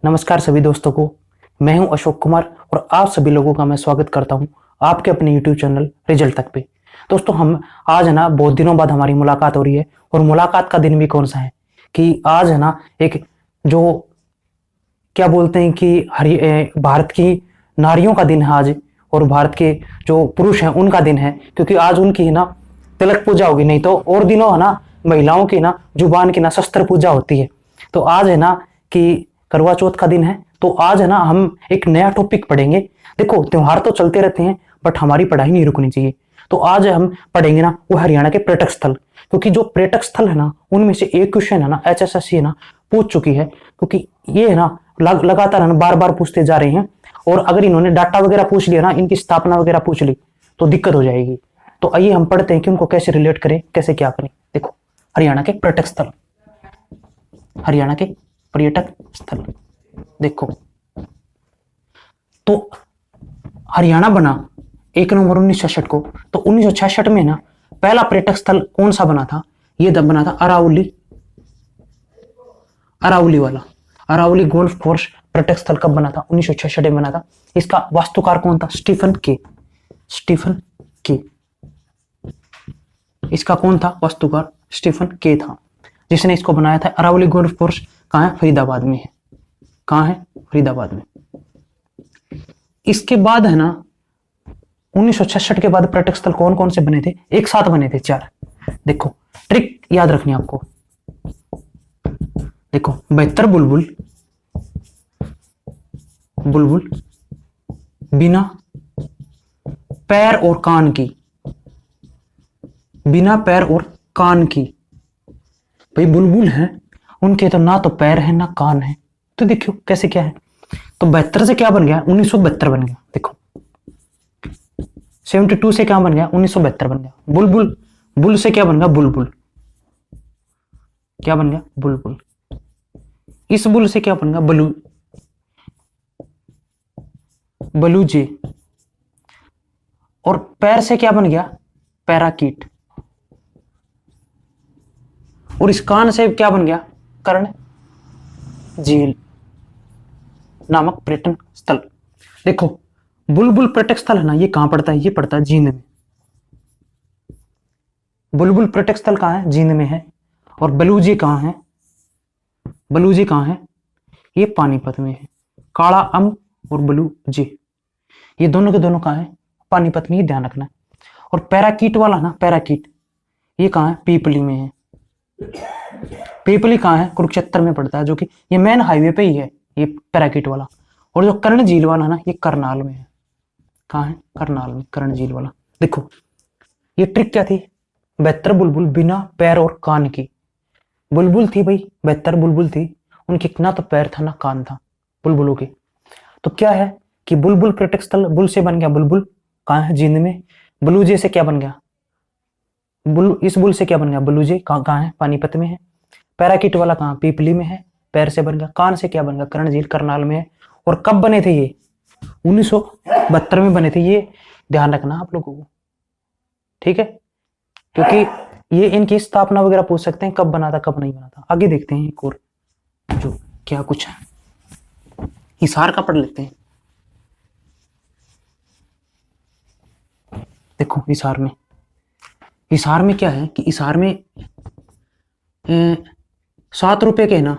नमस्कार सभी दोस्तों को। मैं हूं अशोक कुमार और आप सभी लोगों का मैं स्वागत करता हूं आपके अपने YouTube चैनल रिजल्ट तक पे। दोस्तों हम आज है ना बहुत दिनों बाद हमारी मुलाकात हो रही है और मुलाकात का दिन भी कौन सा है कि आज है ना एक जो क्या बोलते हैं कि भारत की नारियों का दिन है आज, और भारत के जो पुरुष हैं उनका दिन है, क्योंकि आज उनकी ना तिलक पूजा होगी। नहीं तो और दिनों है ना महिलाओं की ना जुबान की ना शस्त्र पूजा होती है। तो आज है ना कि करवा चौथ का दिन है। तो आज है ना हम एक नया टॉपिक पढ़ेंगे। देखो त्योहार तो चलते रहते हैं बट हमारी पढ़ाई नहीं रुकनी चाहिए। तो आज हम पढ़ेंगे ना वो हरियाणा के पर्यटक स्थल, क्योंकि जो पर्यटक स्थल है ना उनमें से एक क्वेश्चन है ना HSSC है ना पूछ चुकी है, क्योंकि ये है ना लगातार है ना बार बार पूछते जा रहे हैं। और अगर इन्होंने डाटा वगैरह पूछ लिया ना, इनकी स्थापना वगैरह पूछ ली तो दिक्कत हो जाएगी। तो आइए हम पढ़ते हैं कि उनको कैसे रिलेट करें, कैसे क्या करें। देखो हरियाणा के पर्यटक स्थल, हरियाणा के पर्यटक स्थल देखो। तो हरियाणा बना 1 नवंबर 1966 को। तो 1966 में ना पहला पर्यटक स्थल कौन सा बना था? ये बना था अरावली, अरावली वाला। अरावली गोल्फ कोर्स पर्यटक स्थल कब बना था? 1966 में बना था। इसका वास्तुकार कौन था? स्टीफन के, स्टीफन के। इसका कौन था वास्तुकार? स्टीफन के था, जिसने इसको बनाया था। अरावली गोल्फ कोर्स कहाँ है? फरीदाबाद में है। कहाँ है? फरीदाबाद में। इसके बाद है ना 1966 के बाद पर्यटक स्थल कौन कौन से बने थे? एक साथ बने थे 4। देखो ट्रिक याद रखनी आपको। देखो बेहतर बुलबुल, बुलबुल बिना पैर और कान की, बिना पैर और कान की। भाई बुलबुल हैं, उनके तो ना तो पैर है ना कान है। तो देखो कैसे क्या है। तो 72 से क्या बन गया? 1972 बन गया। देखो 72 से क्या बन गया? 1972 बन गया। बुलबुल, बुल से क्या बन गया? बुलबुल। क्या बन गया? बुलबुल। इस बुल से क्या बन गया? बलू, बलूजे। और पैर से क्या बन गया? पैराकीट। और इस कान से क्या बन गया? कर्ण झील नामक पर्यटन स्थल। देखो बुलबुल पर्यटक स्थल है ना, ये कहां पड़ता है? ये पड़ता है जींद में। बुलबुल पर्यटक स्थल कहां है? जींद में है। और बलूजी कहां है? बलूजी कहां है? ये पानीपत में है। काला अम्ब और बलूजी, ये दोनों के दोनों कहां है? पानीपत में। ही ध्यान रखना। और पैराकीट वाला ना, पैराकीट ये कहां है? पीपली में है। पीपली कहां है? कुरुक्षेत्र में पड़ता है, जो कि ये मेन हाईवे पे ही है ये पैराकीट वाला। और जो कर्ण झील वाला ना, ये करनाल में है। कहां है? करनाल में, कर्ण झील वाला। देखो ये ट्रिक क्या थी? 72 बुलबुल बिना पैर और कान की। बुलबुल थी भाई, 72 बुलबुल थी, उनके ना तो पैर था ना कान था बुलबुलों के। तो क्या है कि बुलबुल पर्यटक स्थल, बुल से बन गया बुलबुल, कहां है? जींद में। बलूजे से क्या बन गया? इस बुल से क्या बन गया? बलूजे। कहां है? पानीपत में है। पैराकीट वाला कहां? पीपली में है। पैर से बन गया। कान से क्या बन गया? कर्ण झील, करनाल में है। और कब बने थे ये? 1972 में बने थे। ये ध्यान रखना आप लोगों को, ठीक है? क्योंकि ये इनकी स्थापना वगैरह पूछ सकते हैं, कब बना था कब नहीं बना था। आगे देखते हैं एक और जो क्या कुछ है। हिसार का पढ़ लेते हैं। देखो हिसार में, हिसार में क्या है कि हिसार में 7 रुपए के ना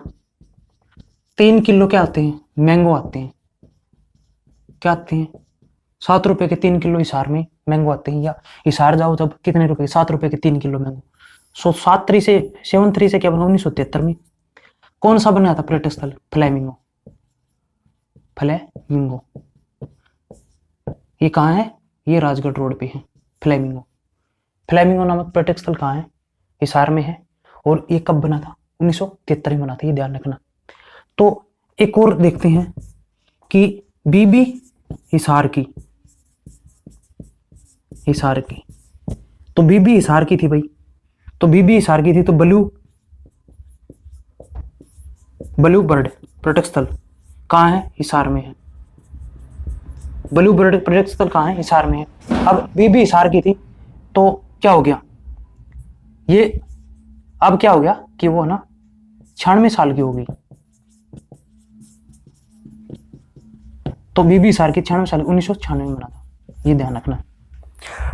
3 किलो क्या आते हैं? मैंगो आते हैं। क्या आते हैं? 7 रुपए के 3 किलो हिसार में मैंगो आते हैं। या हिसार जाओ तब कितने रुपए? 7 रुपए के 3 किलो मैंगो। 73 से क्या बना? 1973 में। कौन सा बना था पर्यटक स्थल? Flamingo, flamingo. ये कहाँ है? ये राजगढ़ रोड पे है फ्लेमिंगो। फ्लेमिंगो नामक पर्यटक स्थल कहाँ है? हिसार में है। और ये कब बना था? 1973 में बना था, ये ध्यान रखना। तो एक और देखते हैं कि बीबी हिसार की, हिसार की। तो बीबी हिसार की थी भाई, तो बीबी हिसार की थी। तो ब्लू बर्ड पर्यटक स्थल कहाँ है? हिसार में है। ब्लू बर्ड पर्यटक स्थल कहाँ है? हिसार में है। अब बीबी हिसार की थी तो क्या हो गया ये? अब क्या हो गया कि वो ना 96 साल की हो गई। तो बीबीसार की 96 साल 1996 में बना था, ये ध्यान रखना।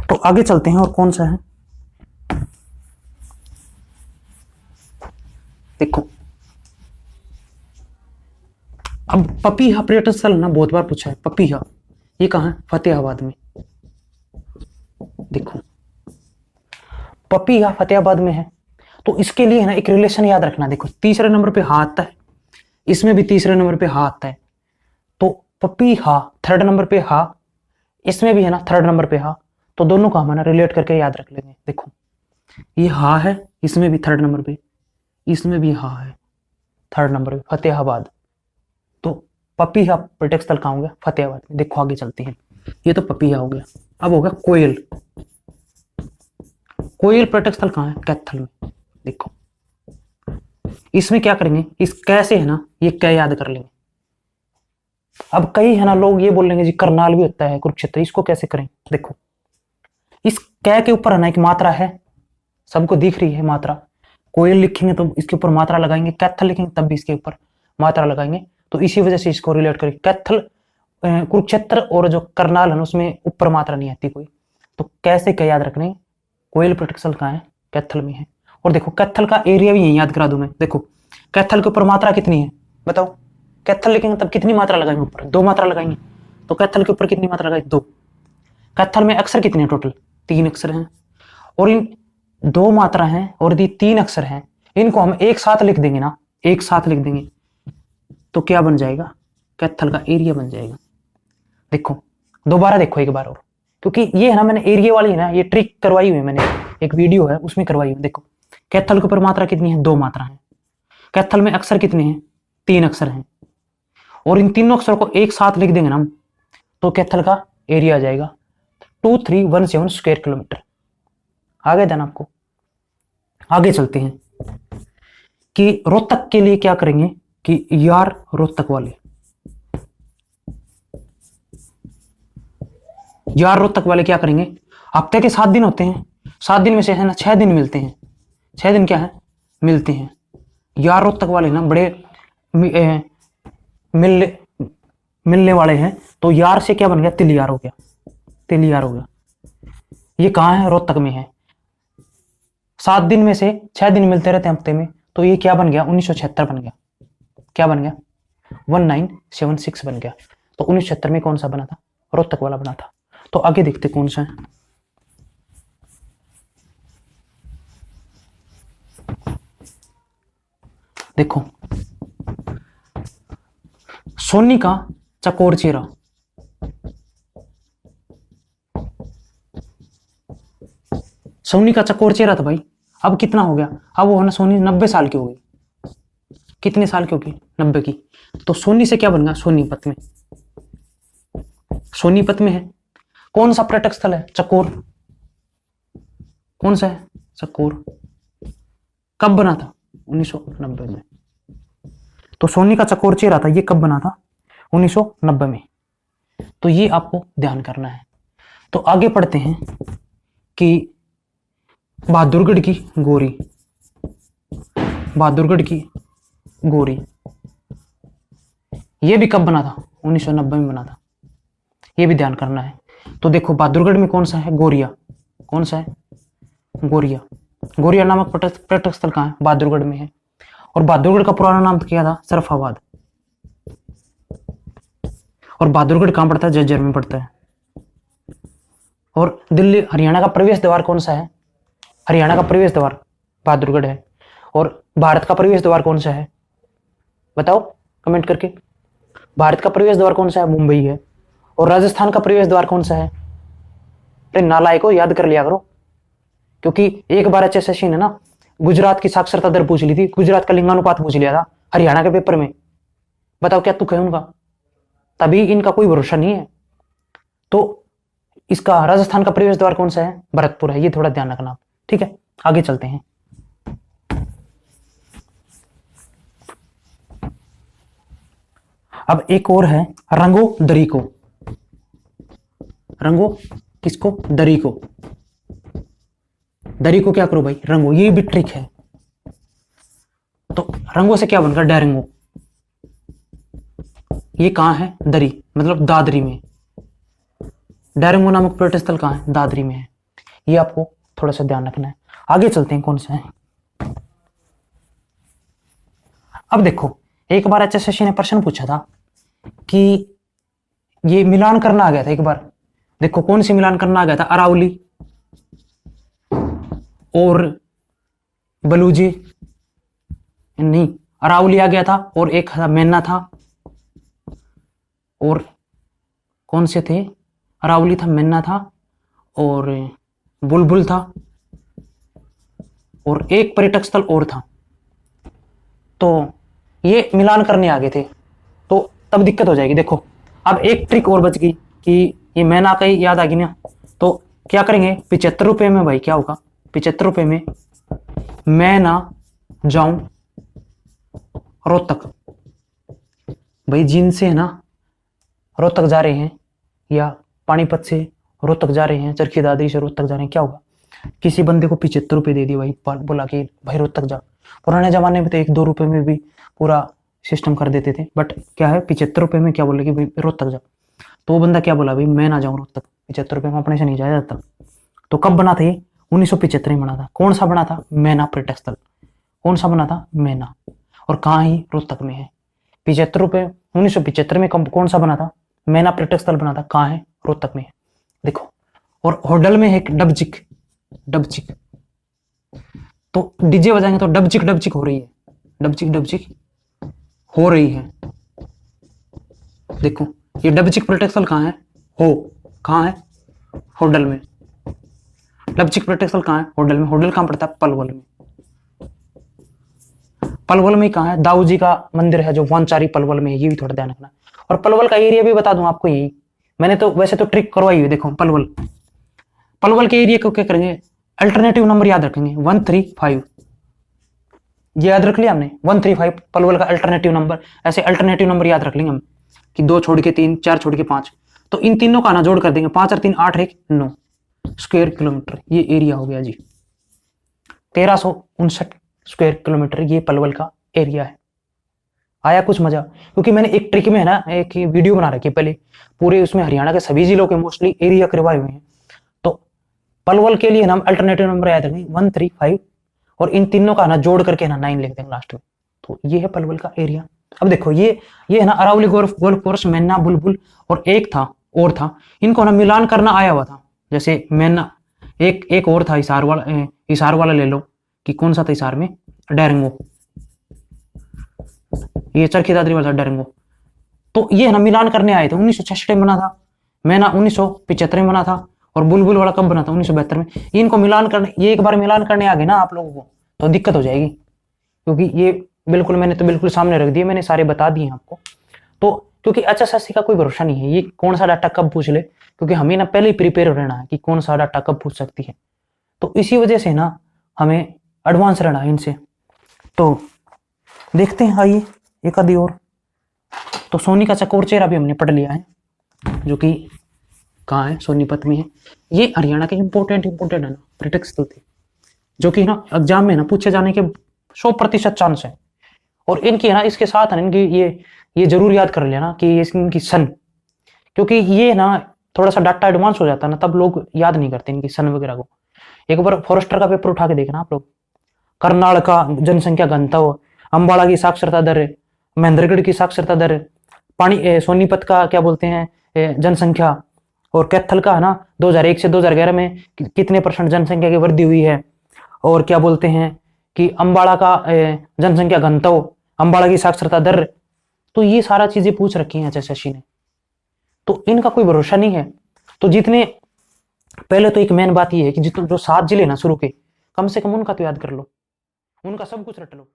तो आगे चलते हैं, और कौन सा है देखो। अब पपीहा पर्यटन स्थल ना बहुत बार पूछा है, पपीहा ये कहाँ है? फतेहाबाद में। देखो पपीहा फतेहाबाद में है, तो इसके लिए है ना एक रिलेशन याद रखना। देखो तीसरे नंबर पे हा आता है, इसमें भी तीसरे नंबर पे हा आता है, तो पपीहा थर्ड नंबर पे हा, इसमें भी है ना थर्ड नंबर पे हा, तो दोनों को हम ना रिलेट करके याद रख लेंगे। देखो ये हा है, इसमें भी थर्ड नंबर पे, इसमें भी हा है थर्ड नंबर पे, फतेहाबाद। तो पपीहा पर्यटक स्थल कहाँ हो गया? फतेहाबाद में। देखो आगे चलते हैं, ये तो पपीहा हो गया। अब हो गया कोयल। कोयल पर्यटक स्थल कहाँ है? कैथल में। देखो इसमें क्या करेंगे, इस कैसे है ना ये कै याद कर लेंगे। अब कई है ना लोग ये बोलेंगे जी करनाल भी होता है कुरुक्षेत्र, इसको कैसे करें? देखो इस कै के ऊपर है ना एक मात्रा है, सबको दिख रही है मात्रा। कोयल लिखेंगे तो इसके ऊपर मात्रा लगाएंगे, कैथल लिखेंगे तब भी इसके ऊपर मात्रा लगाएंगे, तो इसी वजह से इसको रिलेट करेंगे। कैथल कुरुक्षेत्र और जो करनाल है उसमें ऊपर मात्रा नहीं आती कोई, तो कैसे क्या याद रखने? कोयल पर्यटक स्थल कहाँ है? कैथल में है। और देखो कैथल का एरिया भी यही याद करा दूं मैं। देखो कैथल के ऊपर मात्रा कितनी है बताओ? कैथल लिखेंगे तब कितनी मात्रा लगाएंगे? ऊपर 2 मात्रा लगाएंगे, तो कैथल के ऊपर कितनी मात्रा लगाएंगे? 2। कैथल में अक्षर कितने हैं टोटल? 3 अक्षर हैं, और इन 2 मात्रा हैं और ये 3 अक्षर हैं, इनको हम एक साथ लिख देंगे ना, एक साथ लिख देंगे तो क्या बन जाएगा? कैथल का एरिया बन जाएगा। देखो दोबारा देखो एक बार और, क्योंकि ये है ना मैंने एरिया वाली है ना ये ट्रिक करवाई हुई है, मैंने एक वीडियो है उसमें करवाई हुई। देखो कैथल के ऊपर मात्रा कितनी है? 2 मात्रा है। कैथल में अक्षर कितने हैं? 3 अक्षर हैं, और इन तीनों अक्षरों को एक साथ लिख देंगे ना तो कैथल का एरिया आ जाएगा 2317 स्क्वायर किलोमीटर। आ गया ध्यान आपको? आगे चलते हैं कि रोहतक के लिए क्या करेंगे कि यार रोहतक वाले, यार रोहतक वाले क्या करेंगे? हफ्ते के 7 दिन होते हैं, 7 दिन में से है ना 6 दिन मिलते हैं, 6 दिन क्या है? मिलते हैं। यार रोहतक वाले ना बड़े मिलने वाले हैं, तो यार से क्या बन गया? तिलियार हो गया, तिलियार हो गया। ये कहाँ है? रोहतक में है। 7 दिन में से 6 दिन मिलते रहते हैं हफ्ते में, तो ये क्या बन गया? 1976 बन गया। क्या बन गया? 1976 बन गया। तो 1976 में कौन सा बना था? रोहतक वाला बना था। तो आगे देखते कौन सा है। देखो सोनी का चकोर चेहरा, सोनी का चकोर चेहरा था भाई, अब कितना हो गया? अब वो है ना सोनी 90 साल की हो गई। कितने साल की होगी? 90 की। तो सोनी से क्या बन गया? सोनीपत में। सोनीपत में है। कौन सा पर्यटक स्थल है? चकोर। कौन सा है? चकोर। कब बना था? 1990 में। तो सोनी का चकोर चेहरा था, ये कब बना था? 1990 में। तो ये आपको ध्यान करना है। तो आगे पढ़ते हैं कि बहादुरगढ़ की गोरी, बहादुरगढ़ की गोरी ये भी कब बना था? 1990 में बना था, ये भी ध्यान करना है। तो देखो बहादुरगढ़ में कौन सा है? गोरिया। कौन सा है? गोरिया। गोरिया नामक पर्यटक स्थल कहाँ है? बहादुरगढ़ में है। और बहादुरगढ़ का पुराना नाम तो क्या था? सरफाबाद। और बहादुरगढ़ कहाँ पड़ता है? झज्जर में पड़ता है। और दिल्ली हरियाणा का प्रवेश द्वार कौन सा है? हरियाणा का प्रवेश द्वार बहादुरगढ़ है। और भारत का प्रवेश द्वार कौन सा है? बताओ कमेंट करके। भारत का प्रवेश द्वार कौन सा है? मुंबई है। और राजस्थान का प्रवेश द्वार कौन सा है? अरे नालायको याद कर लिया करो, क्योंकि एक बार HSSC ने ना गुजरात की साक्षरता दर पूछ ली थी, गुजरात का लिंगानुपात पूछ लिया था हरियाणा के पेपर में। बताओ क्या तुक है उनका? तभी इनका कोई भरोसा नहीं है। तो इसका राजस्थान का प्रवेश द्वार कौन सा है? भरतपुर है। ये थोड़ा ध्यान रखना, ठीक है? आगे चलते हैं। अब एक और है रंगो दरी को। रंगो किसको? दरी को। दरी को क्या करो भाई? रंगो। ये भी ट्रिक है। तो रंगो से क्या बनकर? डेरिंगो। ये कहाँ है? दरी, मतलब दादरी में। डैरेंगो नामक पर्यटन स्थल कहाँ है? दादरी में है। ये आपको थोड़ा सा ध्यान रखना है। आगे चलते हैं, कौन सा है। अब देखो, एक बार एचएसएससी ने प्रश्न पूछा था कि ये मिलान करना आ गया था एक बार। देखो कौन सी मिलान करना आ गया था? अरावली और बलूजी, नहीं, अरावली आ गया था और एक मेन्ना था, और कौन से थे? अरावली था, मेन्ना था, और बुलबुल था, और एक पर्यटक स्थल और था। तो ये मिलान करने आ गए थे, तो तब दिक्कत हो जाएगी। देखो अब एक ट्रिक और बच गई कि ये मैना का ही याद आ गई ना, तो क्या करेंगे? 75 रुपए में भाई क्या होगा? 75 रुपए में मैं ना जाऊं रोहतक। भाई जींद से है ना रोहतक जा रहे हैं, या पानीपत से रोहतक जा रहे हैं, चरखी दादरी से रोहतक जा रहे हैं, क्या होगा? किसी बंदे को 75 रुपए दे दिए भाई, बोला कि भाई रोहतक जा। पुराने जमाने में तो 1-2 रुपए में भी पूरा सिस्टम कर देते थे, बट क्या है 75 रुपए में क्या बोले कि भाई रोहतक जा। तो वो बंदा क्या बोला? भाई मैं ना जाऊं रोहतक, 75 रुपए में अपने से नहीं जाया जाता। तो कब बना था ये? 1975 में बना था। कौन सा बना था? मैना पर्यटक स्थल। कौन सा बना था? मैना। और कहाँ ही? रोहतक में है। 75 रुपए 1975 में कौन सा बना था? मैना पर्यटक स्थल बना था। कहाँ है? रोहतक में है। देखो, और होडल में है एक डबचिक। डबचिक तो डीजे बजाएंगे तो डबचिक डबचिक हो रही है, डबचिक डबचिक हो रही है। देखो ये डबचिक पर्यटक स्थल कहाँ है? कहाँ है? होडल में। डबचिक पर्यटक स्थल कहाँ है? होडल में। होडल कहाँ पड़ता है? पलवल में। पलवल में कहाँ है? दाऊ जी का मंदिर है जो वानचारी पलवल में है, ये भी थोड़ा ध्यान रखना। और पलवल का एरिया भी बता दूं आपको, यही मैंने तो वैसे तो ट्रिक करवाई हुई। देखो पलवल के एरिया को क्या करेंगे? अल्टरनेटिव नंबर याद रखेंगे 135। ये याद रख लिया हमने, 135 पलवल का अल्टरनेटिव नंबर। ऐसे अल्टरनेटिव नंबर याद रख लेंगे हम कि 2 छोड़ के 3, 4 छोड़ के 5, तो इन तीनों का ना जोड़ कर देंगे। 5 और 3 8, 1 9 स्क्वायर किलोमीटर ये एरिया हो गया जी। 1359 स्क्वायर किलोमीटर ये पलवल का एरिया है। आया कुछ मजा? क्योंकि मैंने एक ट्रिक में है ना एक वीडियो बना रखी है पहले, पूरे उसमें हरियाणा के सभी जिलों के मोस्टली एरिया करवाए हुए हैं। तो पलवल के लिए हम अल्टरनेटिव नंबर याद रखेंगे 135, और इन तीनों का ना जोड़ करके ना 9 लिख देंगे लास्ट में। तो ये है पलवल का एरिया। अब देखो ये है ना अरावली गोल्फ कोर्स, मैना, बुलबुल, और एक था और था, इनको ना मिलान करना आया हुआ था। जैसे मैना, एक और था हिसार वाला ले लो कि कौन सा था हिसार में? डैरेंगो। ये चरखी दादरी वाला डैरेंगो। तो ये है ना मिलान करने आए थे। 1966 में बना था मैना, 1975 में बना था, और बुलबुल वाला कब बना था? 1972 में। इनको मिलान करने, ये एक बार मिलान करने आ गए ना आप लोगों को तो दिक्कत हो जाएगी, क्योंकि ये बिल्कुल मैंने तो बिल्कुल सामने रख दिए, मैंने सारे बता दिए आपको। तो क्योंकि एचएसएससी का कोई भरोसा नहीं है, ये कौन सा डाटा कब पूछ ले, क्योंकि हमें ना पहले ही प्रिपेयर रहना है कि कौन सा डाटा कब पूछ सकती है। तो इसी वजह से ना हमें एडवांस रहना है इनसे। तो देखते हैं, आइए एक आधी और। तो सोनी का चकोर चेहरा भी हमने पढ़ लिया है, जो कि कहाँ है? सोनीपत में है। ये हरियाणा के इंपोर्टेंट है ना पर्यटक स्थल थे, जो कि ना एग्जाम में ना पूछे जाने के 100% चांस है। और इनकी है ना इसके साथ है इनकी ये जरूर याद कर लेना कि इनकी सन, क्योंकि ये ना थोड़ा सा डाटा एडवांस हो जाता है ना, तब लोग याद नहीं करते इनकी सन वगैरह को। एक बार फॉरेस्टर का पेपर उठा के देखना आप लोग। करनाल का जनसंख्या घनत्व, अंबाला की साक्षरता दर, महेंद्रगढ़ की साक्षरता दर, सोनीपत का क्या बोलते हैं जनसंख्या, और कैथल का है ना 2001 से 2011 में कितने % जनसंख्या की वृद्धि हुई है, और क्या बोलते हैं कि अंबाला का जनसंख्या घनत्व, अंबाला की साक्षरता दर। तो ये सारा चीजें पूछ रखी हैं एचएसएससी ने, तो इनका कोई भरोसा नहीं है। तो जितने पहले तो एक मेन बात ये है कि जितने जो 7 जिले ना शुरू के, कम से कम उनका तो याद कर लो, उनका सब कुछ रट लो।